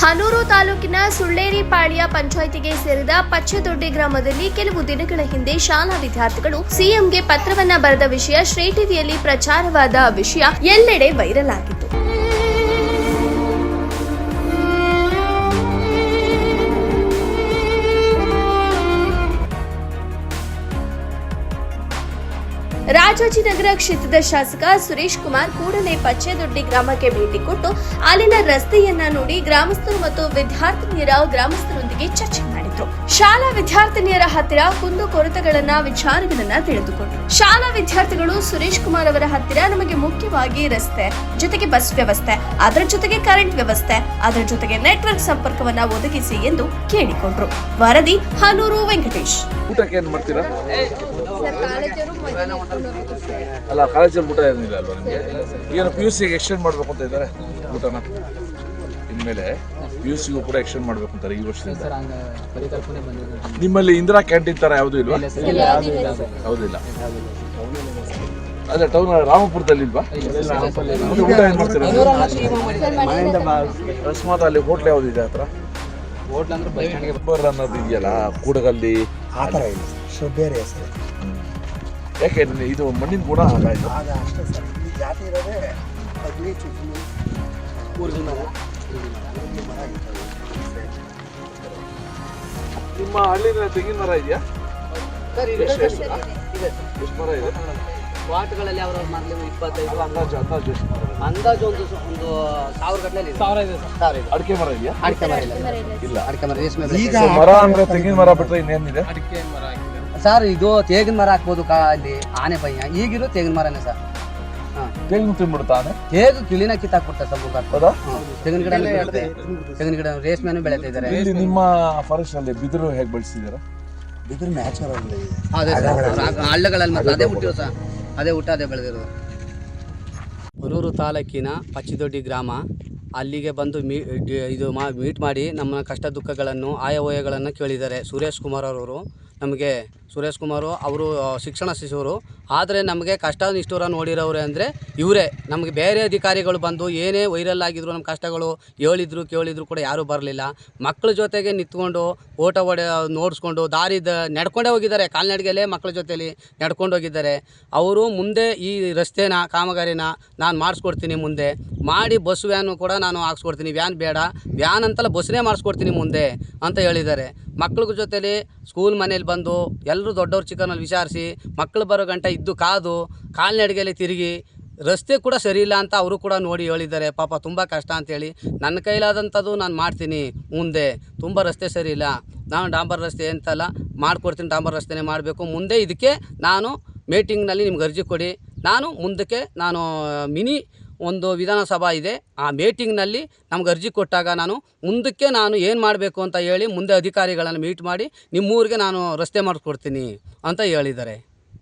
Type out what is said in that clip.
ಹನೂರು ತಾಲೂಕಿನ ಸುಳ್ಳೇರಿಪಾಳ್ಯ ಪಂಚಾಯಿತಿಗೆ ಸೇರಿದ ಪಚ್ಚದೊಡ್ಡಿ ಗ್ರಾಮದಲ್ಲಿ ಕೆಲವು ದಿನಗಳ ಹಿಂದೆ ಶಾಲಾ ವಿದ್ಯಾರ್ಥಿಗಳು ಸಿಎಂಗೆ ಪತ್ರವನ್ನ ಬರೆದ ವಿಷಯ ಶ್ರೀ ಟಿವಿಯಲ್ಲಿ ಪ್ರಚಾರವಾದ ವಿಷಯ ಎಲ್ಲೆಡೆ ವೈರಲ್ ಆಗಿತ್ತು. ರಾಜಾಜಿನಗರ ಕ್ಷೇತ್ರದ ಶಾಸಕ ಸುರೇಶ್ ಕುಮಾರ್ ಕೂಡಲೇ ಪಚ್ಚದೊಡ್ಡಿ ಗ್ರಾಮಕ್ಕೆ ಭೇಟಿ ಕೊಟ್ಟು ಅಲ್ಲಿನ ರಸ್ತೆಯನ್ನ ನೋಡಿ ಗ್ರಾಮಸ್ಥರು ಮತ್ತು ಗ್ರಾಮಸ್ಥರೊಂದಿಗೆ ಚರ್ಚೆ ಮಾಡಿದ್ರು. ಶಾಲಾ ವಿದ್ಯಾರ್ಥಿನಿಯರ ಹತ್ತಿರ ಕುಂದುಕೊರತೆಗಳನ್ನ ವಿಚಾರಗಳನ್ನ ತಿಳಿದುಕೊಂಡ್ರು. ಶಾಲಾ ವಿದ್ಯಾರ್ಥಿಗಳು ಸುರೇಶ್ ಕುಮಾರ್ ಅವರ ಹತ್ತಿರ ನಮಗೆ ಮುಖ್ಯವಾಗಿ ರಸ್ತೆ ಜೊತೆಗೆ ಬಸ್ ವ್ಯವಸ್ಥೆ, ಅದರ ಜೊತೆಗೆ ಕರೆಂಟ್ ವ್ಯವಸ್ಥೆ, ಅದರ ಜೊತೆಗೆ ನೆಟ್ವರ್ಕ್ ಸಂಪರ್ಕವನ್ನ ಒದಗಿಸಿ ಎಂದು ಕೇಳಿಕೊಂಡ್ರು. ವರದಿ ಹನೂರು ವೆಂಕಟೇಶ್. ಊಟಕ್ಕೆ ಏನ್ ಮಾಡ್ತೀರಾ? ಅಲ್ಲ, ಕಾಲೇಜಲ್ಲಿ ಊಟ ಏನಿಲ್ಲ ಅಲ್ವಾ ನಿಮಗೆ? ಏನು PUCಗೆ ಎಕ್ಸ್ಟೆಂಡ್ ಮಾಡಬೇಕು ಅಂತ ಇದ್ದಾರೆ ಊಟನ. ಇನ್ಮೇಲೆ PUCಗೂ ಕೂಡ ಎಕ್ಸ್ಟೆಂಡ್ ಮಾಡಬೇಕು ಅಂತಾರೆ ಈ ವರ್ಷದಿಂದ. ನಿಮ್ಮಲ್ಲಿ ಇಂದಿರಾ ಕ್ಯಾಂಟೀನ್ ತರ ಯಾವುದೂ ಇಲ್ವಾ? ಯಾವುದಿಲ್ಲ. ಅಲ್ಲ, ಟೌನ್ ರಾಮಪುರದಲ್ಲಿ ಇಲ್ವಾ? ಊಟ ಏನ್ ಮಾಡ್ತೀರಾ? ಅಕಸ್ಮಾತ್ ಅಲ್ಲಿ ಹೋಟ್ಲ್ ಯಾವ್ದಿದೆ ಹತ್ರ? ಹೋಟ್ಲ್ ಅಂದ್ರೆ ಅನ್ನೋದು ಇದೆಯಲ್ಲ ಕೂಡಗಲ್ಲಿ, ಆ ಥರ ಇಲ್ಲ, ಬೇರೆ ಹೆಸರು. ಯಾಕೆ ಇದು ಮಣ್ಣಿನ ಕೂಡ ಹಾಗಾಯ್ತು? ಅಷ್ಟೇ ಸರ್, ಈ ಜಾತಿ ಇರೋದೇ ಅಗ್ನಿ ಚುಕ್ಕಿ ನಿಮ್ಮ ಹಳ್ಳಿನ ತೆಂಗಿನ ಮರ ಇದೆಯಾ? ಎಷ್ಟು ಮರ ಇದೆ? ವಾಟ್ಗಳಲ್ಲಿ ಅವ್ರವ್ರ ಮರಲಿ 25 ಅಂದಾಜು ಒಂದು 1000 ಗಟ್ಟಲೆ ಅಡಿಕೆ ಮರ ಇದೆಯಾ? ಅಡಿಕೆ ಮರ ಇಲ್ಲ, ಅಡಿಕೆ ಮರ ರೇಷ್ಮೆ ಈಗ ಮರ ಅಂದ್ರೆ ತೆಂಗಿನ ಮರ ಬಿಟ್ಟರೆ ಇನ್ನೇನಿದೆ? ಸರ್, ಇದು ತೇಗಿನ ಮರ ಹಾಕ್ಬೋದು. ಅಲ್ಲಿ ಆನೆ ಭಯ ಈಗಿರೋ ತೇಗಿನ ಮರನೇ ಸರ್. ತೆಂಗಿನ ತಿನ್ಬಿಡ್ತಾ ಆನೆ? ತೇಗು ಕಿಳಿನ ಕಿತ್ತಾಕ್ಬಿಡ್ತಾರೆ ಸರ್. ತೆಂಗಿನ ಗಿಡ ರೇಷ್ಮೆನೂ ಬೆಳೀತಾ ಇದ್ದಾರೆ. ಇಲ್ಲಿ ನಿಮ್ಮ ಫಾರೆಸ್ಟ್ ಅಲ್ಲಿ ಬಿದಿರು ಹೇಗೆ ಬೆಳೆಸಿದಾರೆ? ಬಿದಿರು ನ್ಯಾಚುರಲ್ ಇದೆ. ಅದೇ ಹಳ್ಳಗಳಲ್ಲಿ ಮತ್ತೆ ಅದೇ ಹುಟ್ಟಿರೋ ಸರ್, ಅದೇ ಊಟ ಅದೇ ಬೆಳೆದಿರೋದು. ಹನೂರು ತಾಲೂಕಿನ ಪಚ್ಚದೊಡ್ಡಿ ಗ್ರಾಮ, ಅಲ್ಲಿಗೆ ಬಂದು ಮೀಟ್ ಮಾಡಿ ನಮ್ಮ ಕಷ್ಟ ದುಃಖಗಳನ್ನು ಆಯವ್ಯಯಗಳನ್ನು ಕೇಳಿದ್ದಾರೆ ಸುರೇಶ್ ಕುಮಾರ್ ಅವರು. ನಮಗೆ ಸುರೇಶ್ ಕುಮಾರು ಅವರು ಶಿಕ್ಷಣ ಸಚಿವರು, ಆದರೆ ನಮಗೆ ಕಷ್ಟ ನಿಷ್ಠೂರ ನೋಡಿರೋರು ಅಂದರೆ ಇವರೇ. ನಮಗೆ ಬೇರೆ ಅಧಿಕಾರಿಗಳು ಬಂದು ಏನೇ ವೈರಲ್ ಆಗಿದ್ರು ನಮ್ಮ ಕಷ್ಟಗಳು ಹೇಳಿದ್ರು ಕೇಳಿದ್ರು ಕೂಡ ಯಾರೂ ಬರಲಿಲ್ಲ. ಮಕ್ಕಳ ಜೊತೆಗೆ ನಿಂತ್ಕೊಂಡು ಓಟ ನೋಡಿಸ್ಕೊಂಡು ದಾರಿ ನಡ್ಕೊಂಡೇ ಹೋಗಿದ್ದಾರೆ. ಕಾಲ್ನಡಿಗೆಯಲ್ಲೇ ಮಕ್ಕಳ ಜೊತೆಲಿ ನಡ್ಕೊಂಡು ಹೋಗಿದ್ದಾರೆ. ಅವರು ಮುಂದೆ ಈ ರಸ್ತೆನ ಕಾಮಗಾರಿನ ನಾನು ಮಾಡಿಸ್ಕೊಡ್ತೀನಿ, ಮುಂದೆ ಮಾಡಿ ಬಸ್ ವ್ಯಾನು ಕೂಡ ನಾನು ಹಾಕ್ಸ್ಕೊಡ್ತೀನಿ. ವ್ಯಾನ್ ಬೇಡ, ವ್ಯಾನ್ ಅಂತಲ್ಲ ಬಸ್ನೇ ಮಾಡಿಸ್ಕೊಡ್ತೀನಿ ಮುಂದೆ ಅಂತ ಹೇಳಿದ್ದಾರೆ. ಮಕ್ಕಳ ಜೊತೆಲಿ ಸ್ಕೂಲ್ ಮನೇಲಿ ಬಂದು ಎಲ್ಲರೂ ದೊಡ್ಡವ್ರ ಚಿಕ್ಕನಲ್ಲಿ ವಿಚಾರಿಸಿ ಮಕ್ಕಳು ಬರೋ ಗಂಟೆ ಇದ್ದು ಕಾದು ಕಾಲ್ನಡಿಗೆಯಲ್ಲಿ ತಿರುಗಿ ರಸ್ತೆ ಕೂಡ ಸರಿ ಇಲ್ಲ ಅಂತ ಅವರು ಕೂಡ ನೋಡಿ ಹೇಳಿದ್ದಾರೆ. ಪಾಪ ತುಂಬ ಕಷ್ಟ ಅಂತೇಳಿ ನನ್ನ ಕೈಲಾದಂಥದ್ದು ನಾನು ಮಾಡ್ತೀನಿ. ಮುಂದೆ ತುಂಬ ರಸ್ತೆ ಸರಿ ಇಲ್ಲ, ನಾನು ಡಾಂಬರ್ ರಸ್ತೆ ಅಂತಲ್ಲ ಮಾಡಿಕೊಡ್ತೀನಿ, ಡಾಂಬರ್ ರಸ್ತೆನೇ ಮಾಡಬೇಕು. ಮುಂದೆ ಇದಕ್ಕೆ ನಾನು ಮೀಟಿಂಗ್ನಲ್ಲಿ ನಿಮ್ಗೆ ಅರ್ಜಿ ಕೊಡಿ, ನಾನು ಮುಂದಕ್ಕೆ ಮಿನಿ ಒಂದು ವಿಧಾನಸಭಾ ಇದೆ, ಆ ಮೀಟಿಂಗ್ನಲ್ಲಿ ನಮ್ಗೆ ಅರ್ಜಿ ಕೊಟ್ಟಾಗ ನಾನು ಮುಂದಕ್ಕೆ ನಾನು ಏನು ಮಾಡಬೇಕು ಅಂತ ಹೇಳಿ ಮುಂದೆ ಅಧಿಕಾರಿಗಳನ್ನು ಮೀಟ್ ಮಾಡಿ ನಿಮ್ಮೂರಿಗೆ ನಾನು ರಸ್ತೆ ಮಾಡಿಸ್ಕೊಡ್ತೀನಿ ಅಂತ ಹೇಳಿದ್ದಾರೆ.